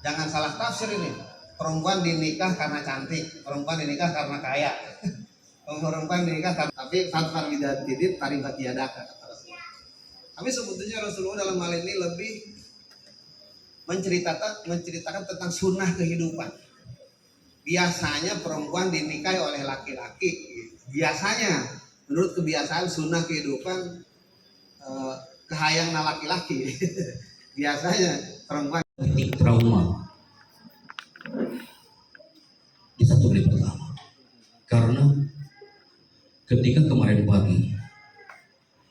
Jangan salah tafsir ini. Perempuan dinikah karena cantik, perempuan dinikah karena kaya. Perempuan dinikah karena tapi fatfar bidadidit taribat yadaka kata Rasulullah. Tapi sebetulnya Rasulullah dalam hal ini lebih menceritakan tentang sunnah kehidupan. Biasanya perempuan dinikahi oleh laki-laki. Biasanya menurut kebiasaan sunnah kehidupan kehayang laki-laki. Biasanya perempuan titik trauma di satu menit pertama, karena ketika kemarin pagi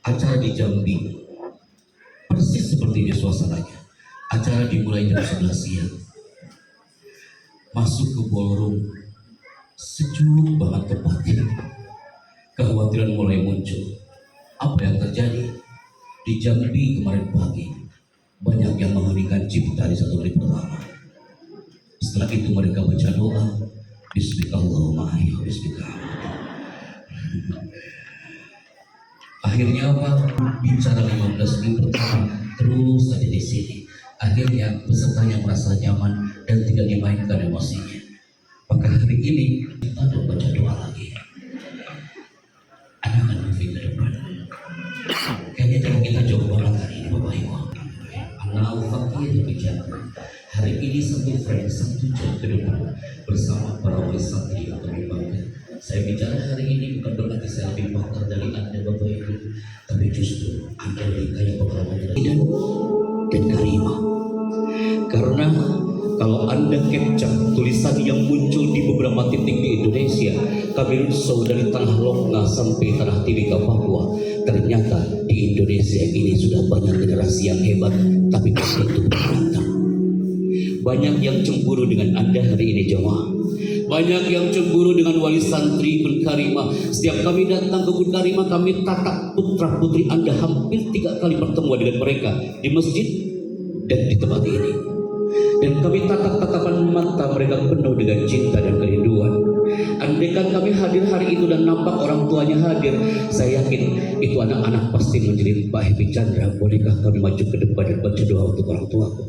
acara di Jambi persis seperti ini suasananya. Acara dimulai jam 11 siang, masuk ke ballroom sejuk banget tempatnya. Kekhawatiran mulai muncul. Apa yang terjadi di Jambi kemarin pagi? Banyak yang menghentikan cipta di satu menit pertama. Setelah itu mereka baca doa, Bismillahirrahmanirrahim, Bismillah. Akhirnya apa? Bicara 15 menit pertama terus saja di sini. Akhirnya pesertanya merasa nyaman dan tidak dimainkan emosinya. Maka hari ini kita ada baca doa lagi. Anak akan moving ke depan. Kayaknya jangan kita coba hari ini Bapak Ibu. Anak fakir bicara. Hari ini satu frame 1 jam ke depan bersama para wali santri yang kami bangga. Saya bicara hari ini bukan berarti saya lebih pakar dari Anda Bapak Ibu, tapi justru Anda lebih kaya pengalaman dan karimah. Karena kalau Anda capture tulisan yang muncul di beberapa titik di Indonesia, kami rusau dari tanah Lokna sampai tanah Timika Papua, ternyata di Indonesia ini sudah banyak generasi yang hebat, tapi tentu berantem. Banyak yang cemburu dengan Anda hari ini jemaah. Banyak yang cemburu dengan wali santri Bun Karimah. Setiap kami datang ke Bun Karimah, kami tatap putra putri Anda hampir 3 kali pertemuan dengan mereka di masjid dan di tempat ini. Dan kami tatap tatapan mata mereka penuh dengan cinta dan kerinduan. Andaikan kami hadir hari itu dan nampak orang tuanya hadir, saya yakin itu anak-anak pasti menjerit, Pak Happy Chandra, bolehkah kami maju ke depan dan baca doa untuk orang tuaku?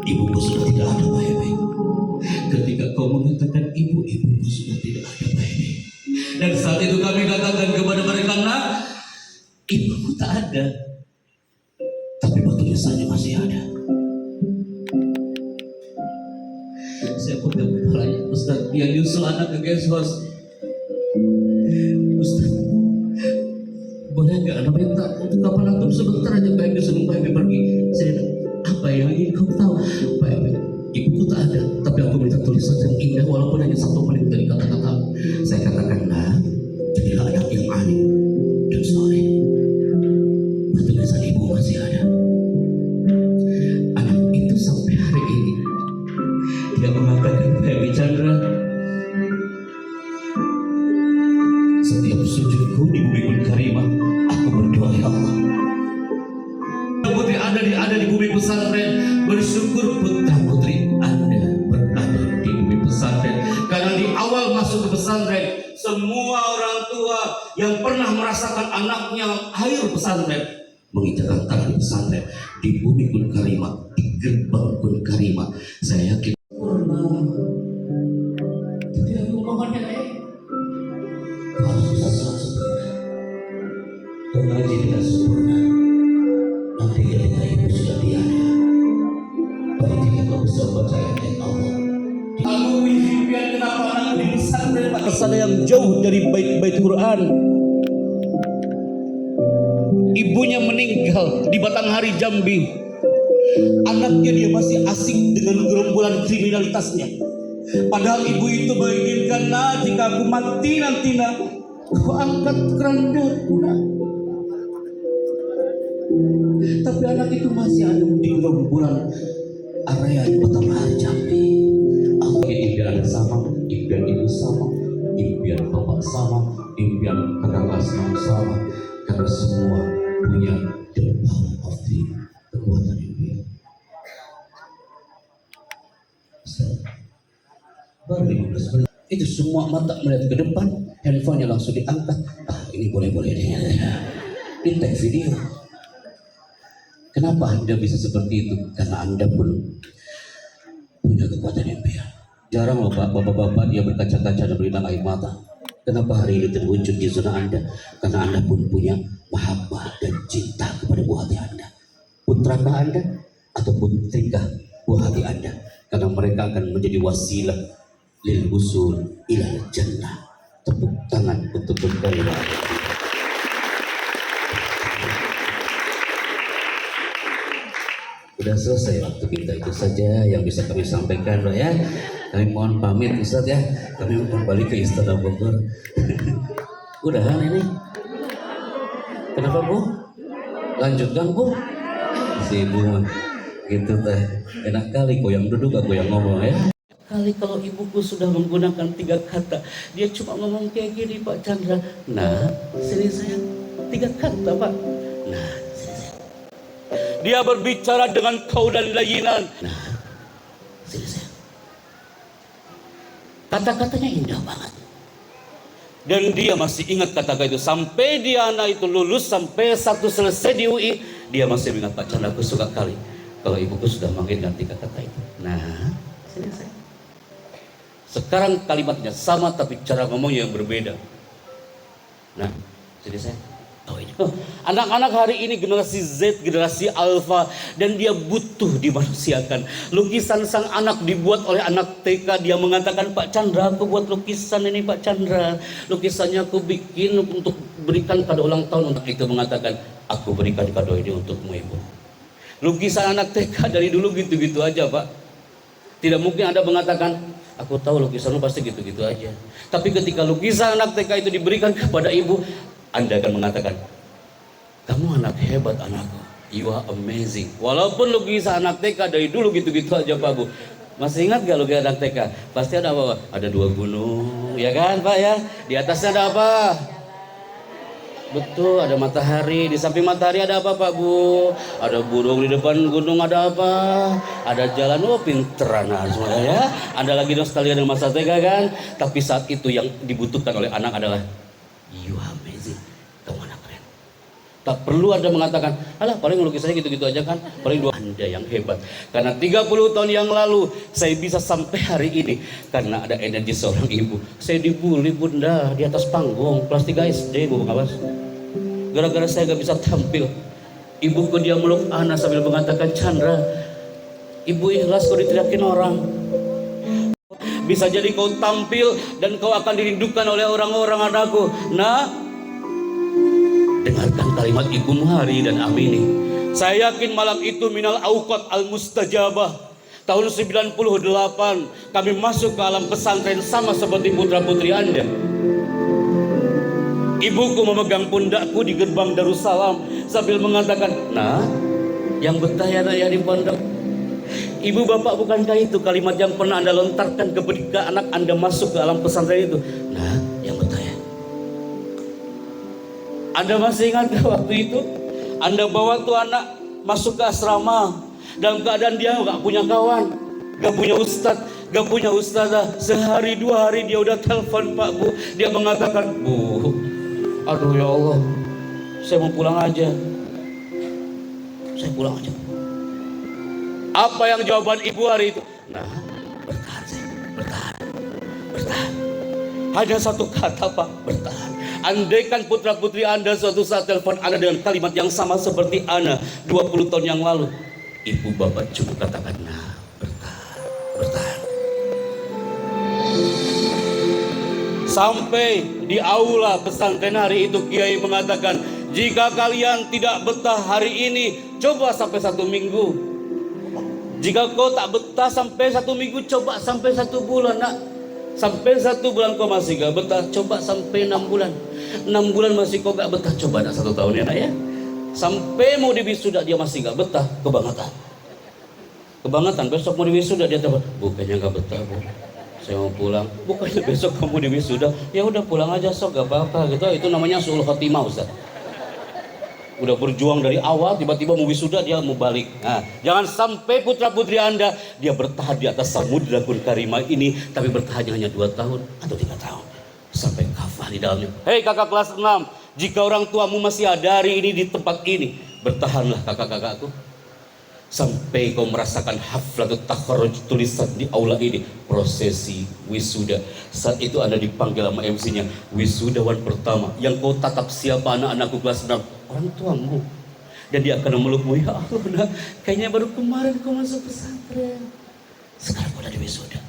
Ibuku sudah tidak ada, Pak Happy. Ketika kau mengatakan ibuku sudah tidak ada, Pak Happy. Dan saat itu kami katakan kepada mereka, nak, ibuku tak ada, tapi batunya saja masih ada. Saya pegang kepalanya, Ustaz, yang nyusul anak ke guest house. Ustaz, boleh nggak Anda minta untuk kapal antum sebentar aja Pak Happy sebelum Pak Happy pergi? Saya, apa yang ingin kau tahu? Pak Happy, ibuku tak ada, tapi aku minta tulisan yang indah walaupun hanya 1 menit dari kata-kata. Saya katakan, nah, jadilah anak yang alim dan soleh. Tulisan ibu masih ada. Anak itu sampai hari ini dia mengatakan, Pak Happy Chandra, setiap sujudku di bumi Bun Karimah, aku berdoa, ya Allah, putri ada di bumi pesantren, bersyukur putra putri Anda berada di bumi pesantren. Karena di awal masuk ke pesantren, semua orang tua yang pernah merasakan anaknya air pesantren menginjakan tangan di pesantren, di bumi Bun Karimah, di gerbang Bun Karimah. Saya yakin jadi hukumannya harus bisa sempurna. Mengaji tidak sempurna, nanti ketika ibu sudah tiada, baik jika kau bisa baca ayat Allah. Aku impian kenapa anak di pesantren Pak kesana yang jauh dari bait-bait Quran. Ibunya meninggal di Batanghari Jambi. Anaknya dia masih asik dengan gerombolan kriminalitasnya. Padahal ibu itu menginginkan, nah, jika aku mati nanti, nak, kau angkat kerandaku, nak. Tapi anak itu masih ada di gerombolan area di Batanghari Jambi. Impian ada sama, impian ibu sama, impian bapak sama, impian kakak sama, karena semua punya the power of the kekuatan impian. Baru 15 menit itu semua mata melihat ke depan, handphonenya langsung diangkat. Ah, ini boleh deh, di tag video. Kenapa Anda bisa seperti itu? Karena Anda pun punya kekuatan impian. Jarang loh Pak, bapak-bapak dia berkaca-kaca dan berilang air mata. Kenapa hari ini terwujud di zona Anda? Karena Anda pun punya mahabbah dan cinta kepada buah hati Anda. Putrakah Anda atau putrikah buah hati Anda? Karena mereka akan menjadi wasilah lil usul ilal jannah. Tepuk tangan untuk berkarya. Sudah selesai waktu kita, itu saja yang bisa kami sampaikan loh ya. Kami mohon pamit Ustaz ya. Kami mohon balik ke Istana Bogor. Udahan ini. Kenapa Bu? Lanjutkan Bu. Si Ibu mah gitu teh. Enak kali kok yang duduk aku yang ngomong ya. Kali kalau ibuku sudah menggunakan 3 kata, dia cuma ngomong kayak gini Pak Chandra. Nah, sini saya 3 kata Pak. Nah, dia berbicara dengan kaulan layinan. Nah, sini saya. Kata-katanya indah banget. Dan dia masih ingat kata-kata itu. Sampai dia anak itu lulus, sampai satu selesai di UI, dia masih ingat Pak Chandra, aku suka kali kalau ibuku sudah manggil ganti kata itu. Nah, sini saya. Sekarang kalimatnya sama tapi cara ngomongnya yang berbeda. Nah, sini saya. Anak-anak hari ini generasi Z, generasi Alpha, dan dia butuh dimanusiakan. Lukisan sang anak dibuat oleh anak TK. Dia mengatakan, Pak Chandra, aku buat lukisan ini Pak Chandra. Lukisannya aku bikin untuk berikan kado ulang tahun. Untuk itu mengatakan, aku berikan kado ini untukmu Ibu. Lukisan anak TK dari dulu gitu-gitu aja Pak. Tidak mungkin Anda mengatakan, aku tahu lukisanmu pasti gitu-gitu aja. Tapi ketika lukisan anak TK itu diberikan kepada Ibu, Anda akan mengatakan, kamu anak hebat anakku, you are amazing. Walaupun lukisan anak TK dari dulu gitu-gitu aja Pak Bu. Masih ingat gak lukisan anak TK? Pasti ada apa? Ada 2 gunung, ya kan Pak ya? Di atasnya ada apa? Betul, ada matahari. Di samping matahari ada apa Pak Bu? Ada burung, di depan gunung ada apa? Ada jalan. Oh pinteran semuanya ya. Ada lagi dong sekalian dengan masa TK kan? Tapi saat itu yang dibutuhkan oleh anak adalah, you are amazing, kamu anak keren. Tak perlu Anda mengatakan, alah paling lukisannya gitu-gitu aja kan, paling 2. Anda yang hebat. Karena 30 tahun yang lalu saya bisa sampai hari ini karena ada energi seorang ibu. Saya dibully Bunda di atas panggung kelas 3 SD Bu Pengawas. Gara-gara saya gak bisa tampil, ibuku dia meluk anak sambil mengatakan, Chandra, ibu ikhlas kau diteriakin orang. Bisa jadi kau tampil dan kau akan dirindukan oleh orang-orang anakku. Nah, dengarkan kalimat ibumu hari dan amini. Saya yakin malam itu minal auqat al mustajabah. Tahun 98 kami masuk ke alam pesantren sama seperti putra-putri Anda. Ibuku memegang pundakku di gerbang Darussalam sambil mengatakan, nah, yang betah ya nak ya di pondok. Ibu bapak, bukankah itu kalimat yang pernah Anda lontarkan ketika anak Anda masuk ke alam pesantren itu? Nah, yang betah ya. Anda masih ingat waktu itu? Anda bawa tuh anak masuk ke asrama dalam keadaan dia gak punya kawan, gak punya ustadz, gak punya ustazah. Sehari 2 hari dia udah telepon Pak Bu. Dia mengatakan, Bu, aduh ya Allah, saya mau pulang aja. Saya pulang aja. Apa yang jawaban ibu hari itu? Nah, bertahan saya, bertahan, bertahan. Hanya satu kata Pak, bertahan. Andaikan putra-putri Anda suatu saat telepon Anda dengan kalimat yang sama seperti Anda 20 tahun yang lalu, ibu bapak cukup katakan, nah, bertahan, bertahan. Sampai di aula pesantren hari itu Kiai mengatakan, jika kalian tidak betah hari ini, coba sampai 1 minggu. Jika kau tak betah sampai 1 minggu, coba sampai 1 bulan nak. Sampai 1 bulan kau masih gak betah, coba sampai 6 bulan. 6 bulan masih kau gak betah, coba nak 1 tahun ya nak ya. Sampai mau diwisuda dia masih gak betah, kebangetan. Kebangetan, besok mau diwisuda dia telepon, bukannya gak betah Bu, saya mau pulang. Bukannya besok kamu diwisuda, ya udah pulang aja sok, gak apa-apa gitu. Itu namanya su'ul khotimah Ustaz. Udah berjuang dari awal, tiba-tiba mau wisuda dia mau balik. Nah, jangan sampai putra-putri Anda dia bertahan di atas samudra kun karimah ini, tapi bertahan hanya 2 tahun atau 3 tahun sampai kafah di dalamnya. Hei kakak kelas 6, jika orang tuamu masih ada hari ini di tempat ini, bertahanlah kakak-kakakku. Sampai kau merasakan haflatul takharruj, tulisan di aula ini, prosesi wisuda. Saat itu Anda dipanggil sama MC-nya, wisudawan pertama. Yang kau tatap siapa? Anak-anakku kelas 6, orang tuamu. Dan dia akan memelukmu, ya Allah, nah, kayaknya baru kemarin kau masuk pesantren, sekarang kau udah di wisuda.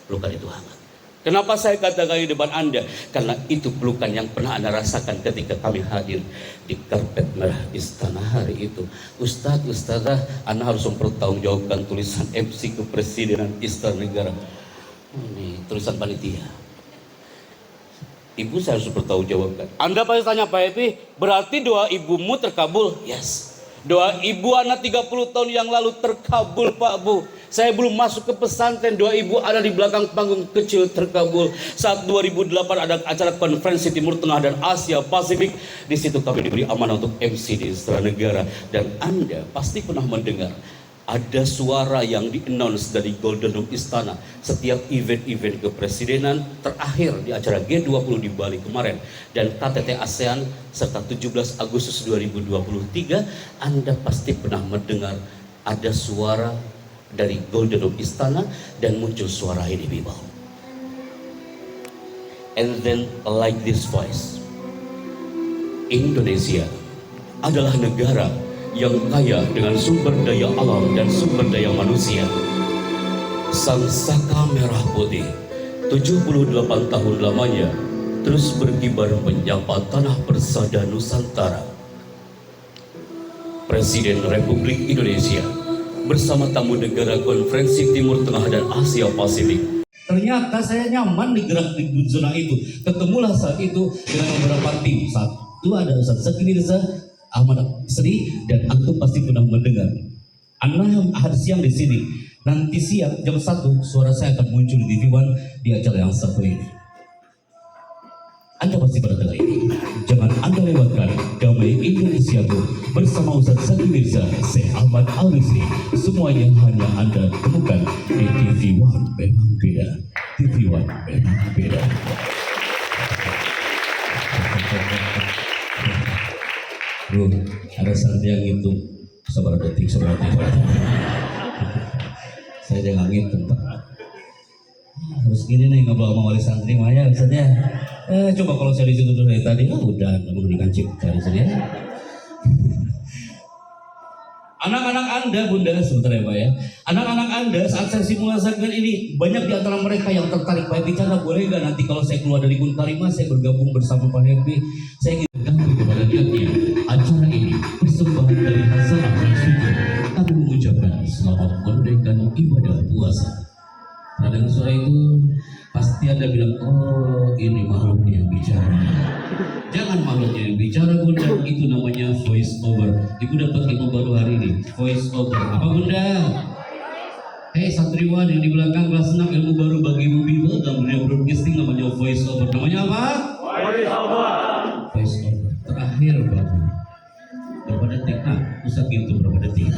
Pelukan itu hangat. Kenapa saya katakan di depan Anda? Karena itu pelukan yang pernah Anda rasakan ketika kami hadir di karpet merah istana hari itu. Ustadz, Ustazah, Anda harus mempertanggungjawabkan tulisan MC Kepresidenan Istana Negara. Ini tulisan panitia. Ibu saya harus bertanggungjawabkan. Anda pasti tanya, Pak Epi, berarti doa ibumu terkabul? Yes. Doa ibu anak 30 tahun yang lalu terkabul, Pak Bu. Saya belum masuk ke pesantren, doa ibu ada di belakang panggung kecil terkabul. Saat 2008 ada acara konferensi Timur Tengah dan Asia Pasifik. Di situ kami diberi amanah untuk MC di Istana Negara. Dan Anda pasti pernah mendengar ada suara yang di-announce dari Golden Dome Istana setiap event-event kepresidenan, terakhir di acara G20 di Bali kemarin dan KTT ASEAN serta 17 Agustus 2023. Anda pasti pernah mendengar ada suara dari Golden Dome Istana dan muncul suara ini, people. And then like this voice, Indonesia adalah negara yang kaya dengan sumber daya alam dan sumber daya manusia. Sang Saka Merah Putih 78 tahun lamanya terus berkibar menyapa tanah persada Nusantara. Presiden Republik Indonesia bersama tamu negara konferensi Timur Tengah dan Asia Pasifik. Ternyata saya nyaman di gerak di zona itu. Ketemulah saat itu dengan beberapa tim. Satu ada Ustaz Zaki Mirza, Ahmad Sri, dan antum pasti pernah mendengar. Anda hari siang di sini. Nanti siang jam 1 suara saya akan muncul di TV One di acara yang satu ini. Anda pasti pernah dengar ini. Jangan Anda lewatkan Damai Indonesiaku bersama Ustaz Zaki Mirza, Syekh Ahmad Al-Misri. Semuanya hanya Anda temukan di TV One. Memang beda. TV One memang beda. Bro, ada saat yang itu sabar detik. Saya jangan ngitung, Pak. Harus gini nih ngobrol sama wali santri Maya, Ustaznya. Coba kalau saya disitu dari tadi, udah mengerikan cipta di sini ya. Anak-anak Anda, Bunda, sebentar ya Pak ya. Anak-anak Anda saat saya simulasikan ini, banyak di antara mereka yang tertarik. Pak bicara, boleh nggak nanti kalau saya keluar dari Gun Karimah, saya bergabung bersama Pak Happy. Saya ingin bergabung kepada niatnya. Acara ini persembahan dari Hasanah dan Syukur. Kami mengucapkan selamat menunaikan ibadah puasa. Nah dengan suara itu pasti Anda bilang, oh ini makhluknya yang bicara. Jangan makhluknya yang bicara, Bunda. Itu namanya voice over. Ibu dapat ilmu baru hari ini, voice over. Apa Bunda? Hei santriwan yang di belakang kelas 6, ilmu baru bagi Ibu Bimbel dan dunia broadcasting namanya voice over. Namanya apa? Voice over. Voice over. Terakhir Bapak. Berapa detik? Nah, Ustaz gitu berapa detik?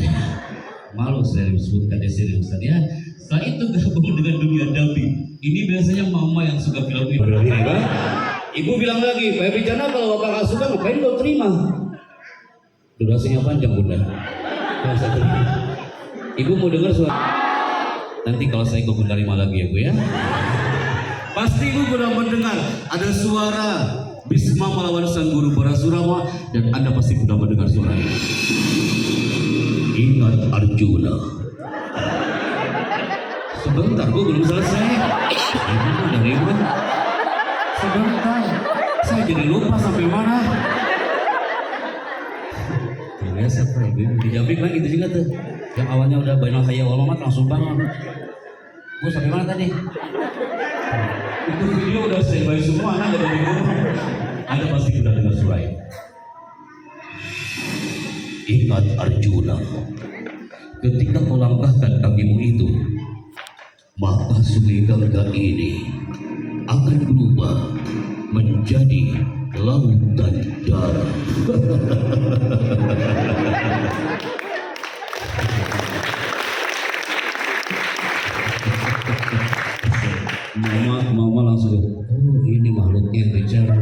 Malu saya disebutkan di sini Ustaz ya. Setelah itu gabung dengan dunia dubbing. Ini biasanya mama yang suka film ini. Ibu bilang lagi, Pak Bijana kalau bapak gak suka ngapain lo terima? Durasinya panjang Bunda. Ibu mau dengar suara? Nanti kalau saya ke Bunda Rima lagi ya Bu ya. Pasti Ibu sudah mendengar ada suara Bisma melawan sang guru Parasurama dan Anda pasti sudah mendengar suara ini. Ingat Arjuna. Sebentar, Bu belum selesai. Ibu dari mana? Sebentar, saya jadi lupa sampai mana. Biasa Pak, dijawabin lagi gitu juga tuh. Yang awalnya udah banyak hayal wal mamat langsung bangun. Bu sampai mana tadi? Itu video udah standby semua, anak gak ada bingung. Anda pasti sudah dengar suara ini. Ingat Arjuna, ketika kau langkahkan kakimu itu, maka sungai Gangga ini akan berubah menjadi lautan darah. Mama langsung, oh ini makhluknya yang bicara.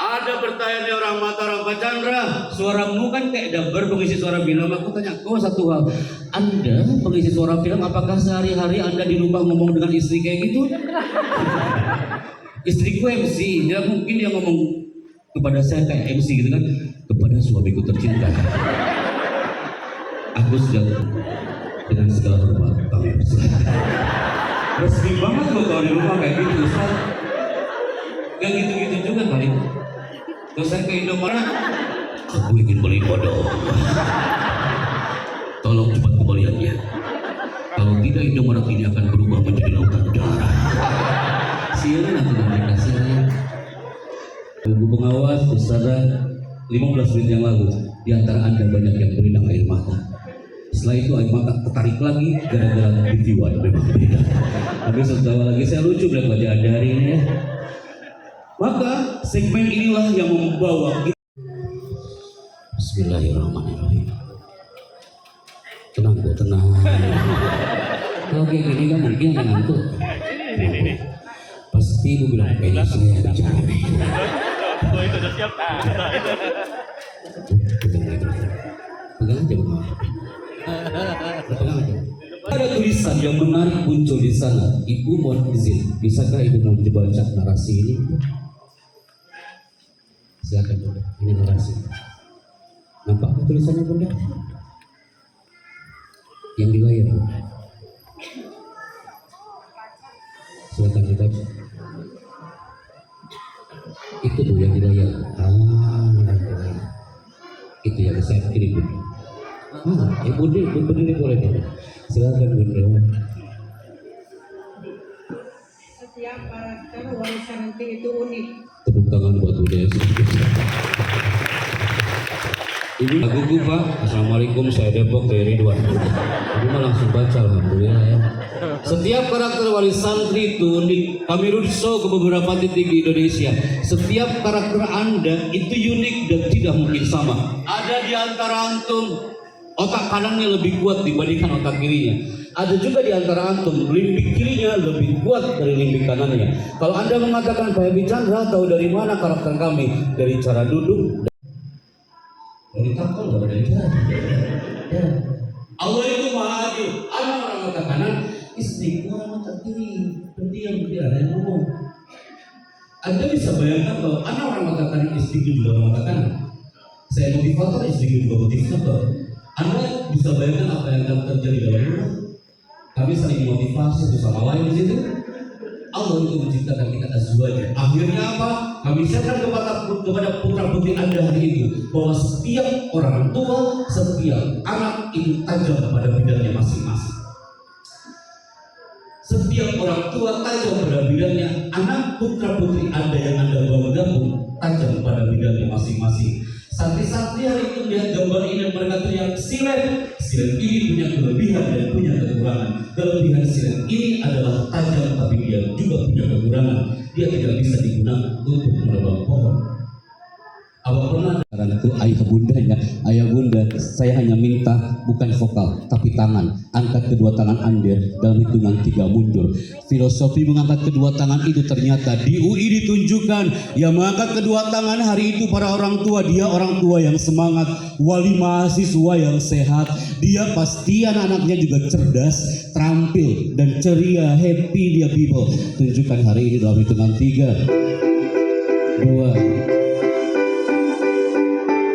Ada bertanya orang Mataram Pak Chandra, suaramu kan kayak Dabar pengisi suara film. Aku tanya kau satu hal, Anda pengisi suara film, apakah sehari-hari Anda di rumah ngomong dengan istri kayak gitu? Istriku MC, dia mungkin dia ngomong kepada saya kayak MC gitu kan, kepada suamiku tercinta. Aku sudah dengan segala hormat kami berserah. Resmi banget loh kalau di rumah kayak gitu, Ustaz. Gak gitu-gitu juga kali. Terus saya ke Indomaret, aku ingin beli kodok. Tolong cepat kembaliannya. Kalau tidak Indomaret ini akan berubah menjadi lautan darah. Sialnya nanti dikasih ya. Ibu pengawas, saudara, 15 menit yang lalu, di antara Anda banyak yang berinang air mata. Setelah itu air mata tertarik lagi gara-gara TV1 memang beda. Tapi setelah lagi saya lucu bilang wajah Anda hari ini ya. Maka segmen inilah yang membawa kita. Bismillahirrahmanirrahim. Tenang kok, tenang. Oke, gini kan mungkin yang ngantuk. Pasti ibu bilang kayaknya saya bicara. Oh itu udah siap. Pegang aja bang. Pegang aja. Ada tulisan yang menarik muncul di sana. Ibu mohon izin, bisakah ibu mau dibaca narasi ini? Silakan bunda, ini narasi. Nampak tulisannya bunda? Yang di layar bunda. Silakan dibaca. Itu tuh yang di layar. Itu yang saya kirim bunda. Bunda boleh bunda. Silakan bunda. Setiap karakter warisan nanti itu unik. Tepuk tangan buat Bunda. Ini laguku Pak. Assalamualaikum, saya Depok dari Ridwan. Ini mah langsung baca alhamdulillah ya. Setiap karakter wali santri itu unik. Kami roadshow ke beberapa titik di Indonesia. Setiap karakter Anda itu unik dan tidak mungkin sama. Ada di antara antum otak kanannya lebih kuat dibandingkan otak kirinya. Ada juga di antara antum limbik kirinya lebih kuat dari limbik kanannya. Kalau Anda mengatakan Pak Hebi Chandra tahu dari mana karakter kami? Dari cara duduk. Dari takol dari cara. Ya. Allah itu maha adil. Ada orang mata kanan, istri orang mata kiri. Berdiam tidak ada yang ngomong. Anda bisa bayangkan kalau anak orang mata kanan, istriku juga orang mata kanan. Saya motivator, istriku juga motivator. Anda bisa bayangkan apa yang akan terjadi dalam rumah. Kami saling motivasi satu sama lain di situ. Allah itu menciptakan kita azwaja. Akhirnya apa? Kami share kepada putra putri Anda hari itu bahwa setiap orang tua, setiap anak itu tajam pada bidangnya masing-masing. Setiap orang tua tajam pada bidangnya. Anak putra putri Anda yang Anda bawa gabung tajam pada bidangnya masing-masing. Santri-santri hari itu melihat gambar ini dan mereka teriak silet. Silet ini punya kelebihan dan punya kekurangan. Kelebihan silet ini adalah tajam tapi dia juga punya kekurangan. Dia tidak bisa digunakan untuk menebang pohon. Apa pernah karena itu ayah bunda, saya hanya minta bukan vokal tapi tangan. Angkat kedua tangan Anda dalam hitungan 3 mundur. Filosofi mengangkat kedua tangan itu ternyata di UI ditunjukkan. Yang mengangkat kedua tangan hari itu para orang tua. Dia orang tua yang semangat, wali mahasiswa yang sehat. Dia pasti anak-anaknya juga cerdas, terampil dan ceria, happy dia people. Tunjukkan hari ini dalam hitungan 3, 2.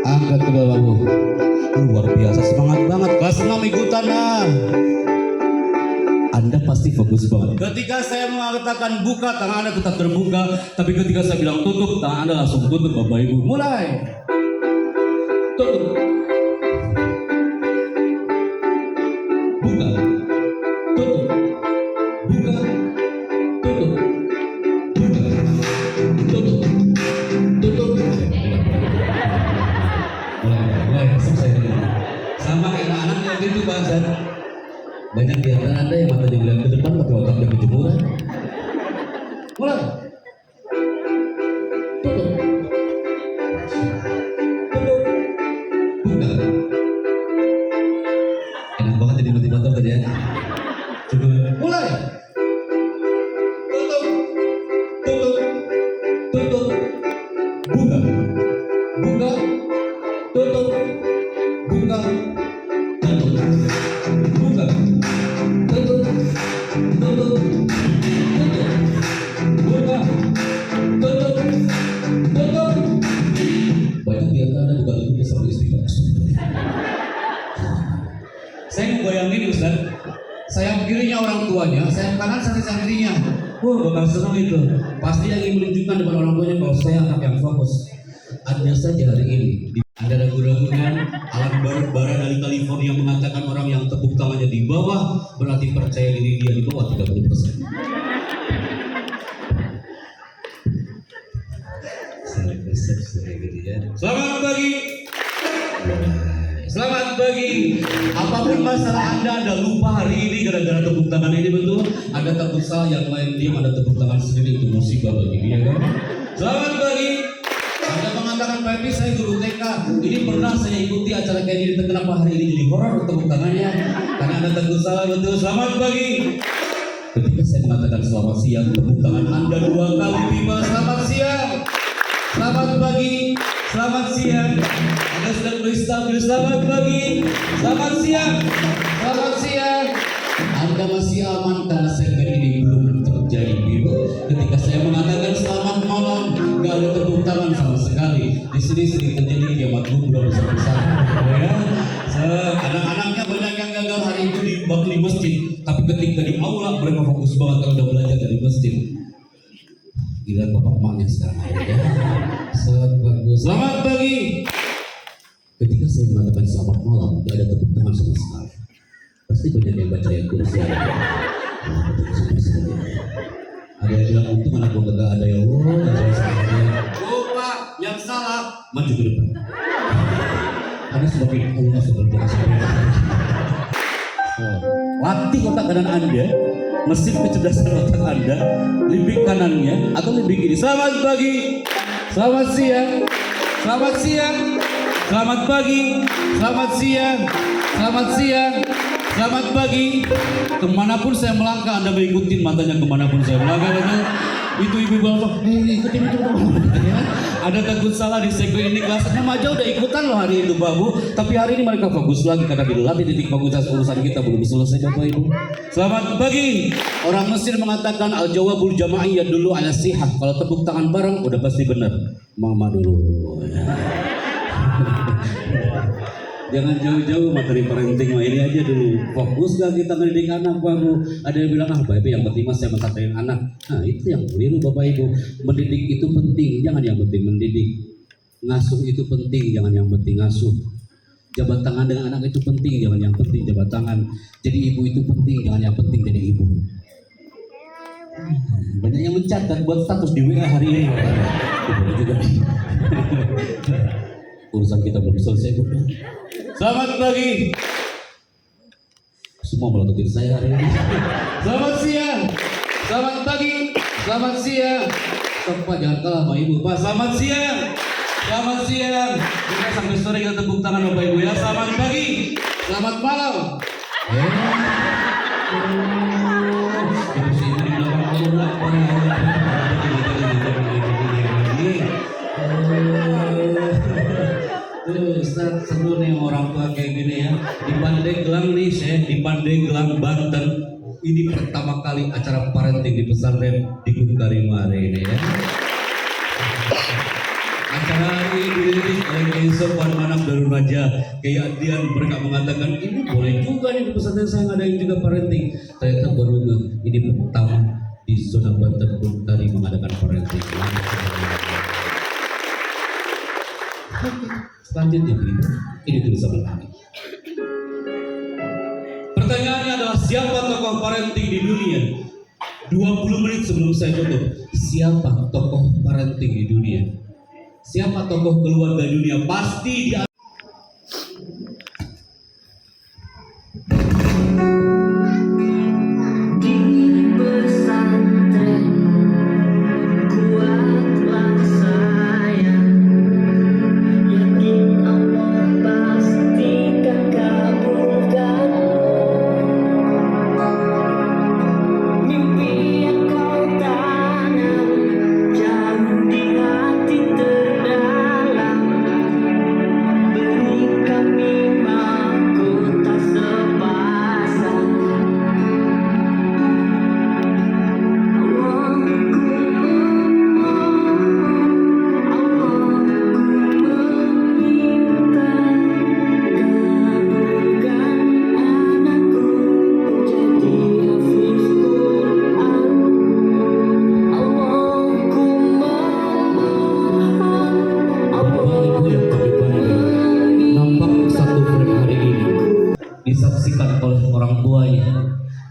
Angkat kedua bahu. Luar biasa, semangat banget. Kelas 6 ikutan nah. Anda pasti fokus banget. Ketika saya mengatakan buka, tangan Anda tetap terbuka. Tapi ketika saya bilang tutup, tangan Anda langsung tutup Bapak Ibu. Mulai. Tutup. Buka. Tutup. Buka. Tutup. Buka. Tutup. Tutup. Mulai selesai. Sama kayak anak-anak yang gitu bahasa. Banyak di antara Anda yang matanya bilang ke depan tapi otaknya kejemuran. Mulai. Tutup. Tutup. Buka. Enak banget jadi motivator tadi ya. Coba. Mulai. Tutup. Tutup. Tutup. Buka. Buka. buka, tutup, buka, tutup, tutup, tutup, buka, tutup, tutup. Banyak di antara Anda buka tutupnya sama istri Pak. Saya membayangin Ustaz, sayap kirinya orang tuanya, sayap kanan santri-santrinya. Wah, bakal senang itu. Pasti yang ingin menunjukkan depan orang tuanya kalau saya anak yang fokus. Ada saja hari ini, Anda ragu-ragu kan? Alat bara dari California mengatakan orang yang tepuk tangannya di bawah berarti percaya diri dia di bawah 30%. Saya persepsi gitu ya. Selamat pagi. Selamat pagi. Apapun masalah Anda lupa hari ini gara-gara tepuk tangan ini betul. Ada takut salah yang lain diam, ada tepuk tangan sendiri itu musibah bagi dia kan. Selamat pagi. Anda mengatakan Pak Epi, saya guru TK. Ini pernah saya ikuti acara kayak gini. Kenapa hari ini jadi horor tepuk tangannya? Karena Anda takut salah betul. Selamat pagi. Ketika saya mengatakan selamat siang, tepuk tangan Anda 2 kali tiba. Selamat siang. Selamat pagi. Selamat siang. Anda sudah mulai stabil. Selamat pagi. Selamat siang. Selamat siang. Anda masih aman karena segmen ini belum terjadi biru. Ketika saya mengatakan selamat malam, nggak ada tepuk tangan sama sekali. Di sini sering terjadi kiamat kubur besar-besar. Ya. Anak-anaknya banyak yang gagal hari itu di masjid, tapi ketika di aula mereka fokus banget kalau udah belajar dari masjid. Gila bapak emaknya sekarang ya. Selamat bagus. Selamat pagi. Ketika saya mengatakan selamat malam, tidak ada tepuk tangan sama sekali. Pasti banyak yang baca ayat kursi. Ada yang bilang untung anak gua gak ada ya Allah. Oh Pak, yang salah maju ke depan. Anda semakin Allah seperti latih otak kanan Anda, mesin kecerdasan otak Anda, limbik kanannya atau limbik kiri. Selamat pagi, selamat siang, selamat siang, selamat pagi, selamat siang, selamat siang, selamat pagi. Kemanapun saya melangkah, Anda mengikuti matanya kemanapun saya melangkah. Itu ibu bapak, ikutin itu. Ada takut salah di segmen ini, kelasnya aja udah ikutan loh hari itu Pak Bu. Tapi hari ini mereka fokus lagi karena dilatih titik fokus urusan kita belum selesai Bapak Ibu. Selamat pagi. Orang Mesir mengatakan al jawabul jama'i dulu ala sihah. Kalau tepuk tangan bareng udah pasti benar. Mama dulu. Jangan jauh-jauh materi parenting mah ini aja dulu. Fokus gak kita mendidik anak Pak Bu? Ada yang bilang Bapak Ibu yang penting mas saya mensampaikan anak. Nah itu yang keliru Bapak Ibu. Mendidik itu penting, jangan yang penting mendidik. Ngasuh itu penting, jangan yang penting ngasuh. Jabat tangan dengan anak itu penting, jangan yang penting jabat tangan. Jadi ibu itu penting, jangan yang penting jadi ibu. Banyak yang mencatat buat status di WA hari ini. Boleh juga nih. Urusan kita belum selesai Bu. Selamat pagi. Semua melototin saya hari ini. Selamat siang. Selamat pagi. Selamat siang. Pak jangan kalah Pak Ibu. Pak selamat siang. Selamat siang. Kita sampai sore kita tepuk tangan Bapak Ibu ya. Selamat pagi. Selamat malam. Ustaz seru nih orang tua kayak gini ya. Di Pandeglang nih saya di Pandeglang Banten. Ini pertama kali acara parenting di pesantren di Gunkarimare ini ya. Acara ini dirilis oleh Kiai Sofwan Manaf Darul Raja. Kiai Adian mereka mengatakan ini boleh juga nih di pesantren saya ngadain juga parenting. Ternyata baru ini pertama di zona Banten Gunkari mengadakan parenting. Selanjutnya ini tulisan menarik. Pertanyaannya adalah siapa tokoh parenting di dunia? 20 menit sebelum saya tutup. Siapa tokoh parenting di dunia? Siapa tokoh keluarga di dunia? Pasti di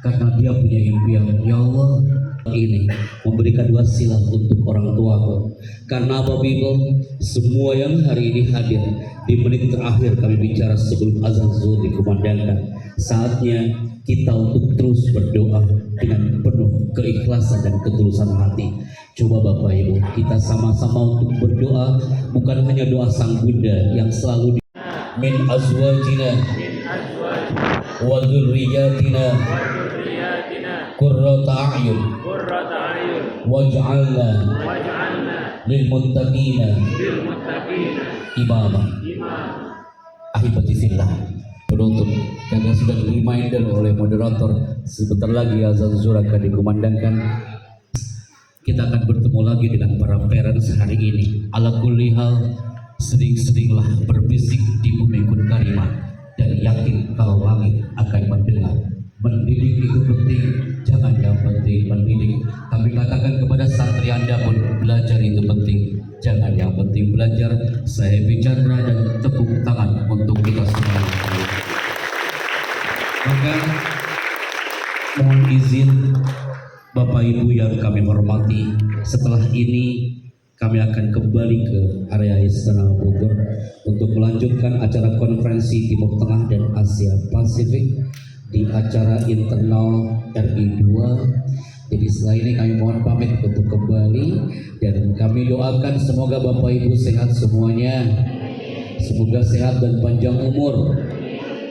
karena dia punya impian. Ya Allah, ini memberikan wasilah untuk orang tuaku. Karena apa people? Semua yang hari ini hadir di menit terakhir kami bicara sebelum azan zuhur dikumandangkan, saatnya kita untuk terus berdoa dengan penuh keikhlasan dan ketulusan hati. Coba Bapak Ibu, kita sama-sama untuk berdoa, bukan hanya doa sang Bunda yang selalu min azwajina wa dzurriyyatina qurrata a'yun waj'alna lil muttaqina imama. Ahibati fillah, penutup karena sudah di reminder oleh moderator, sebentar lagi azan zuhur akan dikumandangkan. Kita akan bertemu lagi dengan para parents hari ini. Ala kulli hal, sering-seringlah berbisik di bumi kun karimah dan yakin kalau langit akan mendengar. Mendidik itu penting, jangan yang penting mendidik. Kami katakan kepada santri Anda pun, belajar itu penting, jangan yang penting belajar. Saya bicara dan tepuk tangan untuk kita semua. Maka mohon izin Bapak Ibu yang kami hormati, setelah ini kami akan kembali ke area Istana Bogor untuk melanjutkan acara konferensi Timur Tengah dan Asia Pasifik di acara internal RI2. Jadi setelah ini kami mohon pamit untuk kembali dan kami doakan semoga Bapak Ibu sehat semuanya, semoga sehat dan panjang umur.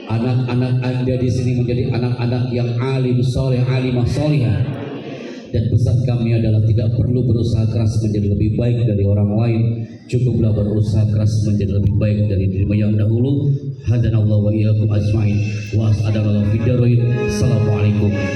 Anak-anak Anda di sini menjadi anak-anak yang alim soleh, alimah solihah. Dan pesan kami adalah tidak perlu berusaha keras menjadi lebih baik dari orang lain, cukuplah berusaha keras menjadi lebih baik dari diri yang dahulu. Hadanallahu wa iyyakum ajmain wa as'adallahu fi darin. Assalamualaikum